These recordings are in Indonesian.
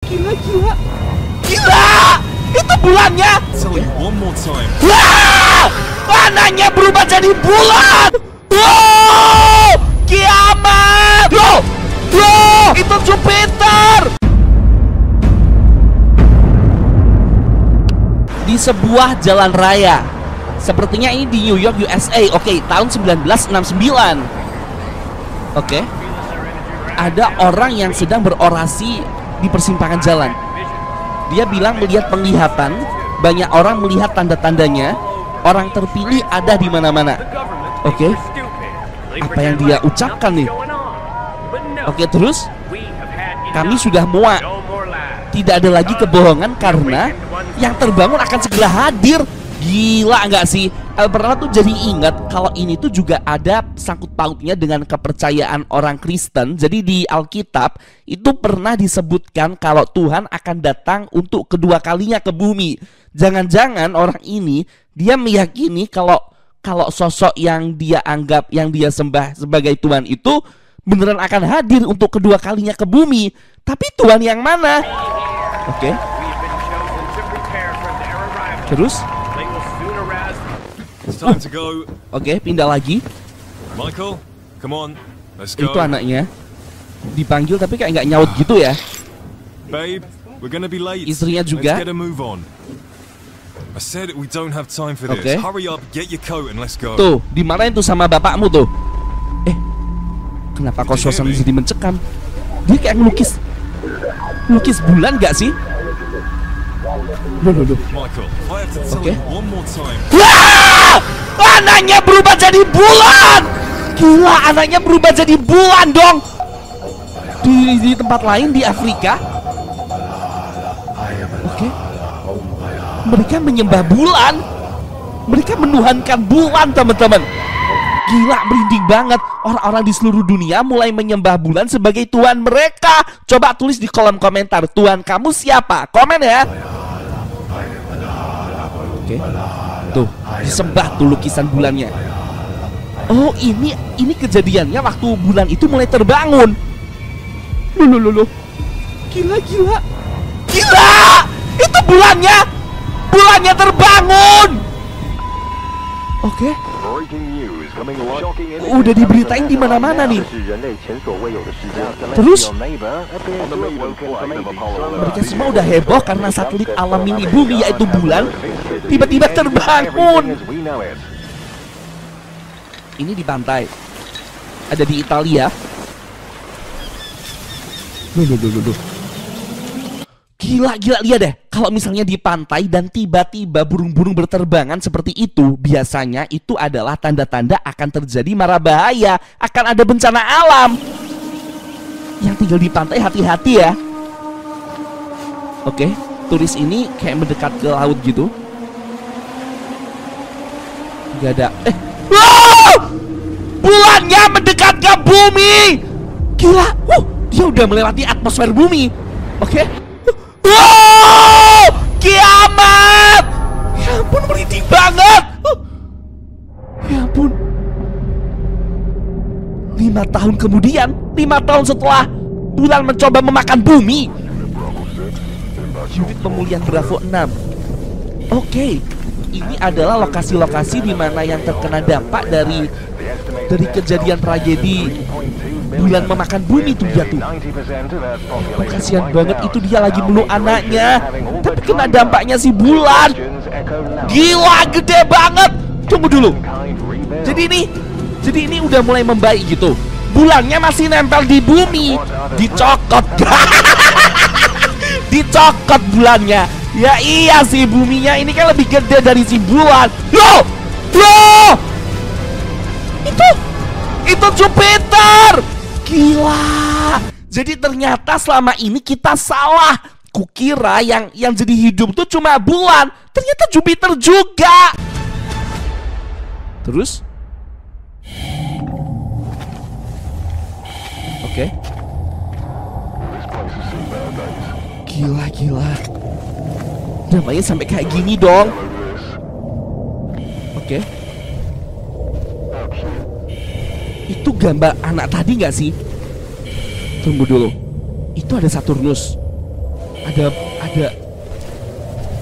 Gila, gila. Gila! Itu bulannya! Wah! Anaknya berubah jadi bulan! Wow! Kiamat! Bro! Bro! Itu Jupiter! Di sebuah jalan raya. Sepertinya ini di New York, USA. Oke, tahun 1969. Oke. Ada orang yang sedang berorasi di persimpangan jalan. Dia bilang melihat penglihatan, banyak orang melihat tanda-tandanya. Orang terpilih ada di mana-mana. Oke. Apa yang dia ucapkan nih? Oke, terus kami sudah muak. Tidak ada lagi kebohongan karena yang terbangun akan segera hadir. Gila nggak sih? Pernah tuh jadi ingat kalau ini tuh juga ada sangkut pautnya dengan kepercayaan orang Kristen. Jadi di Alkitab itu pernah disebutkan kalau Tuhan akan datang untuk kedua kalinya ke bumi. Jangan-jangan orang ini dia meyakini kalau sosok yang dia anggap, yang dia sembah sebagai Tuhan itu beneran akan hadir untuk kedua kalinya ke bumi. Tapi Tuhan yang mana? Oke. Terus? Oke, pindah lagi. Michael, come on, let's go. Itu anaknya dipanggil tapi kayak nggak nyaut gitu ya. Babe, we're gonna be late. Istrinya juga. Let's get a move on. I said we don't have time for this. Okay. Hurry up, get your coat and let's go. Tuh, dimarahin tuh sama bapakmu tuh. Kenapa kok suasana jadi mencekam? Dia kayak ngelukis bulan nggak sih? Loh. Michael, I have to tell you one more time. Wah! Anaknya berubah jadi bulan! Gila, anaknya berubah jadi bulan dong! Di tempat lain di Afrika. Oke. Mereka menyembah bulan. Mereka menuhankan bulan, teman-teman. Gila, merinding banget. Orang-orang di seluruh dunia mulai menyembah bulan sebagai Tuhan mereka. Coba tulis di kolom komentar, Tuhan kamu siapa? Komen ya. Oke. Tuh, disembah tuh lukisan bulannya. Oh, ini kejadiannya waktu bulan itu mulai terbangun. Loh. Gila. Gila! Itu bulannya! Bulannya terbangun! Oke. Udah diberitain di mana-mana nih. Terus mereka semua udah heboh karena satelit alam mini bumi yaitu bulan tiba-tiba terbangun. Ini di pantai. Ada di Italia. Loh. Gila, lihat deh. Kalau misalnya di pantai dan tiba-tiba burung-burung berterbangan seperti itu, biasanya itu adalah tanda-tanda akan terjadi mara bahaya, akan ada bencana alam. Yang tinggal di pantai hati-hati ya. Oke, turis ini kayak mendekat ke laut gitu. Gak ada. Bulannya mendekat ke bumi. Gila, dia udah melewati atmosfer bumi. Oke. Wow! Kiamat! Ya ampun, merinding banget. Ya ampun. 5 tahun kemudian, 5 tahun setelah bulan mencoba memakan bumi. Unit pemulihan Bravo 6. Oke. Ini adalah lokasi-lokasi di mana yang terkena dampak dari kejadian tragedi bulan memakan bumi tuh dia tuh. Kasihan banget, itu dia lagi meluk anaknya, tapi kena dampaknya si bulan. Gila, gede banget. Tunggu dulu. Jadi ini udah mulai membaik gitu. Bulannya masih nempel di bumi, dicokot. Dicokot bulannya. Ya iya sih, buminya ini kan lebih gede dari si bulan. Loh. Itu Jupiter. Gila. Jadi ternyata selama ini kita salah. Kukira yang jadi hidup tuh cuma bulan, ternyata Jupiter juga. Terus? Oke. Gila. Namanya sampai kayak gini dong. Oke. Itu gambar anak tadi nggak sih? Tunggu dulu. Itu ada Saturnus.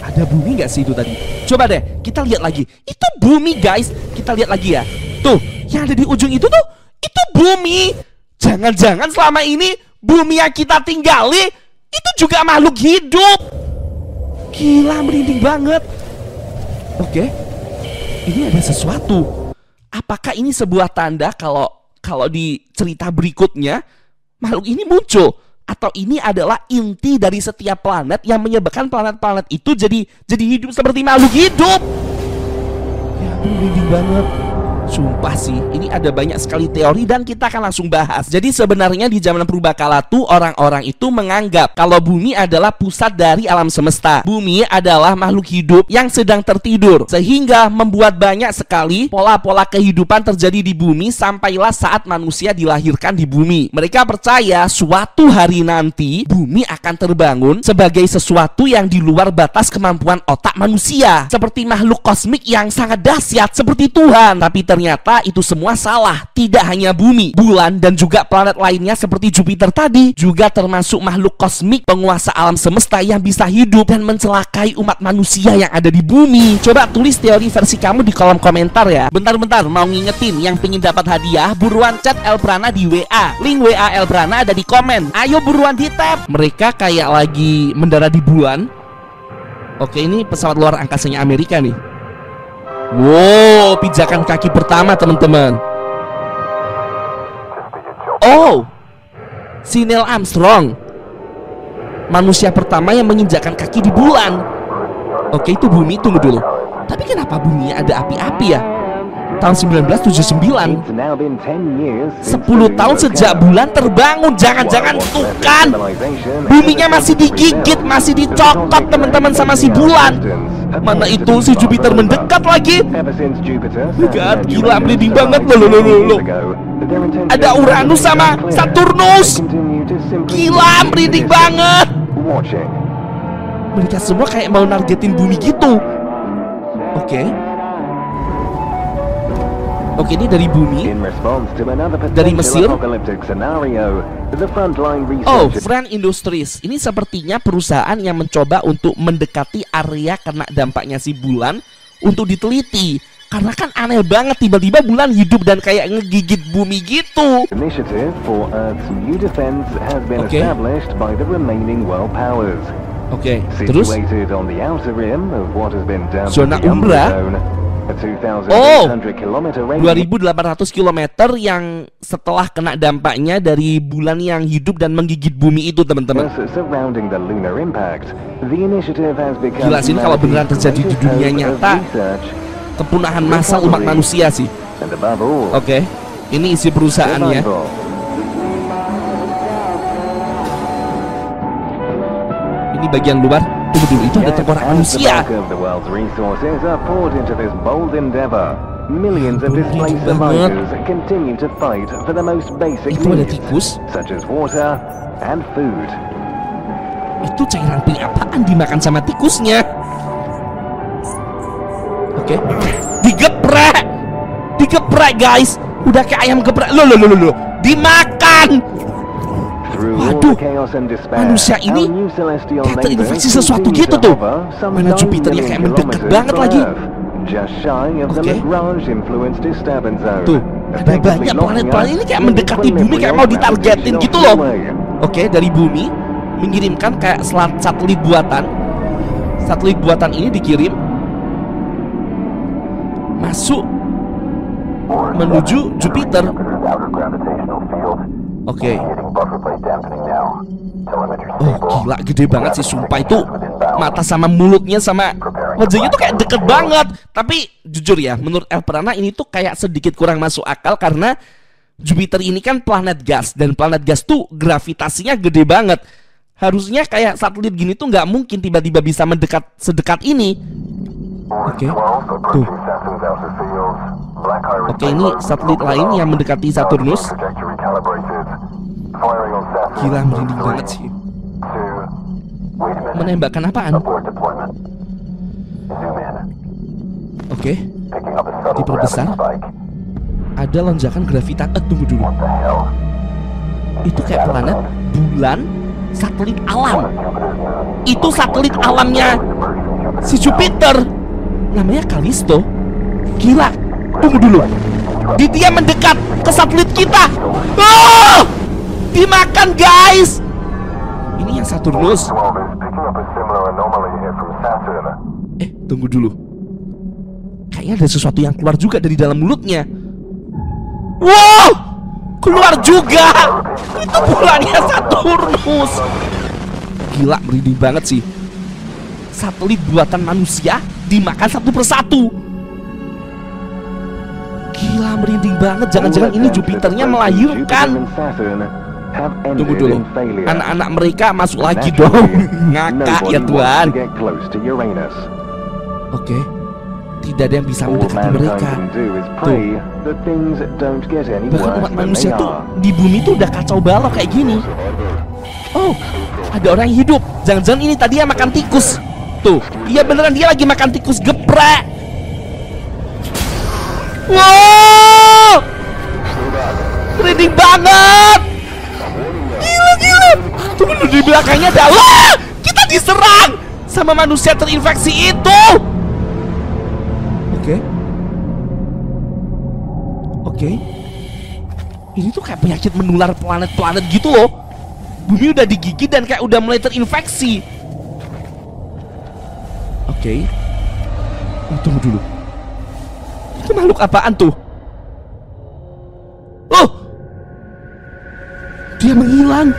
Ada bumi nggak sih itu tadi? Coba deh, kita lihat lagi. Itu bumi guys. Kita lihat lagi ya. Tuh, yang ada di ujung itu tuh, itu bumi. Jangan-jangan selama ini bumi yang kita tinggali itu juga makhluk hidup. Gila, merinding banget. Oke, ini ada sesuatu. Apakah ini sebuah tanda kalau di cerita berikutnya makhluk ini muncul? Atau ini adalah inti dari setiap planet yang menyebabkan planet-planet itu jadi hidup seperti makhluk hidup? Ya, merinding banget. Sumpah sih, ini ada banyak sekali teori dan kita akan langsung bahas. Jadi sebenarnya di zaman purbakala tuh orang-orang itu menganggap kalau bumi adalah pusat dari alam semesta. Bumi adalah makhluk hidup yang sedang tertidur, sehingga membuat banyak sekali pola-pola kehidupan terjadi di bumi sampailah saat manusia dilahirkan di bumi. Mereka percaya suatu hari nanti bumi akan terbangun sebagai sesuatu yang di luar batas kemampuan otak manusia, seperti makhluk kosmik yang sangat dahsyat seperti Tuhan. Tapi ternyata itu semua salah. Tidak hanya bumi, bulan, dan juga planet lainnya seperti Jupiter tadi juga termasuk makhluk kosmik penguasa alam semesta yang bisa hidup dan mencelakai umat manusia yang ada di bumi. Coba tulis teori versi kamu di kolom komentar ya. Bentar-bentar, mau ngingetin yang pengen dapat hadiah, buruan chat Elprana di WA. Link WA Elprana ada di komen. Ayo buruan di tap. Mereka kayak lagi mendarat di bulan. Oke, ini pesawat luar angkasanya Amerika nih. Wow, pijakan kaki pertama teman-teman. Oh, si Neil Armstrong, manusia pertama yang menginjakkan kaki di bulan. Oke, itu bumi. Tunggu dulu. Tapi kenapa buminya ada api-api ya? Tahun 1979, 10 tahun sejak bulan terbangun. Jangan-jangan tuh kan buminya masih digigit, masih dicokot teman-teman sama si bulan. Mana itu si Jupiter mendekat lagi. God, gila, merinding banget loh. Ada Uranus sama Saturnus. Gila, merinding banget. Mereka semua kayak mau nargetin bumi gitu. Oke, ini dari bumi, dari Mesir. Oh, Friend Industries. Ini sepertinya perusahaan yang mencoba untuk mendekati area kena dampaknya si bulan untuk diteliti. Karena kan aneh banget tiba-tiba bulan hidup dan kayak ngegigit bumi gitu. Oke, terus zona umbra. Oh, 2.800 km yang setelah kena dampaknya dari bulan yang hidup dan menggigit bumi itu teman-teman. Gila sih, kalau beneran terjadi di dunia nyata, kepunahan massal umat manusia sih. Oke, ini isi perusahaannya. Ini bagian luar. Tunggu dulu, itu ada tengkorak manusia. Itu ada tikus. Itu cairan pink apaan dimakan sama tikusnya? Oke, digeprek guys. Udah kayak ayam geprek. Loh, dimakan. Waduh, manusia ini kayak terinfeksi sesuatu gitu tuh. Mana Jupiternya kayak mendekat banget lagi. Oke, tuh ada banyak planet-planet ini kayak mendekati bumi, kayak mau ditargetin gitu loh. Oke, dari bumi mengirimkan kayak satelit buatan. Satelit buatan ini dikirim masuk menuju Jupiter. Oke. Oh, gila, gede banget sih, sumpah. Itu mata sama mulutnya sama wajahnya tuh kayak deket banget. Tapi jujur ya, menurut Elprana ini tuh kayak sedikit kurang masuk akal karena Jupiter ini kan planet gas, dan planet gas tuh gravitasinya gede banget. Harusnya kayak satelit gini tuh nggak mungkin tiba-tiba bisa mendekat sedekat ini. Oke, tuh. Oke, ini satelit lain yang mendekati Saturnus. Gila, merinding banget sih. Menembakkan apaan? Oke, diperbesar. Ada lonjakan gravitasi. Tunggu dulu. Itu kayak planet, bulan, satelit alam. Itu satelit alamnya si Jupiter. Namanya Callisto. Gila, tunggu dulu. Dia mendekat ke satelit kita. Oh! Dimakan, guys. Ini yang Saturnus. Tunggu dulu. Kayaknya ada sesuatu yang keluar juga dari dalam mulutnya. Wow! Keluar juga. Itu bulannya Saturnus. Gila, merinding banget sih. Satelit buatan manusia dimakan satu persatu. Gila, merinding banget. Jangan-jangan ini Jupiternya melahirkan. Tunggu dulu. Anak-anak mereka masuk lagi dong. Ngakak ya Tuhan. Oke. Tidak ada yang bisa mendekati mereka. Tuh. Bahkan umat manusia tuh di bumi tuh udah kacau balau kayak gini. Oh, ada orang yang hidup. Jangan-jangan ini tadi yang makan tikus. Tuh, iya beneran dia lagi makan tikus geprek. Wow, merinding banget. Gila. Tunggu, di belakangnya ada. Wah, kita diserang sama manusia terinfeksi itu. Oke. Ini tuh kayak penyakit menular planet-planet gitu loh. Bumi udah digigit dan kayak udah mulai terinfeksi. Oke. Oh, tunggu dulu. Itu makhluk apaan tuh? Oh! Dia menghilang.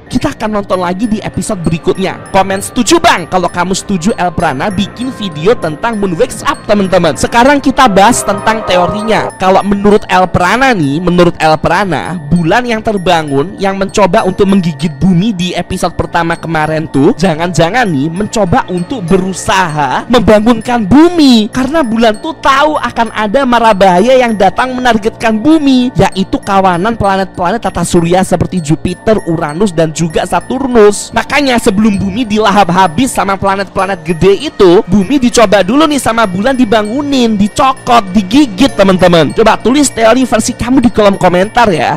Kita akan nonton lagi di episode berikutnya. Komen setuju bang kalau kamu setuju El Prana bikin video tentang Moon Wakes Up, teman-teman. Sekarang kita bahas tentang teorinya. Kalau menurut El Prana nih, menurut El Prana, bulan yang terbangun yang mencoba untuk menggigit bumi di episode pertama kemarin tuh jangan-jangan nih mencoba untuk berusaha membangunkan bumi. Karena bulan tuh tahu akan ada mara bahaya yang datang menargetkan bumi, yaitu kawanan planet-planet tata surya seperti Jupiter, Uranus, dan juga Saturnus. Makanya sebelum bumi dilahap habis sama planet-planet gede itu, bumi dicoba dulu nih sama bulan dibangunin, dicokot, digigit, teman-teman. Coba tulis teori versi kamu di kolom komentar ya.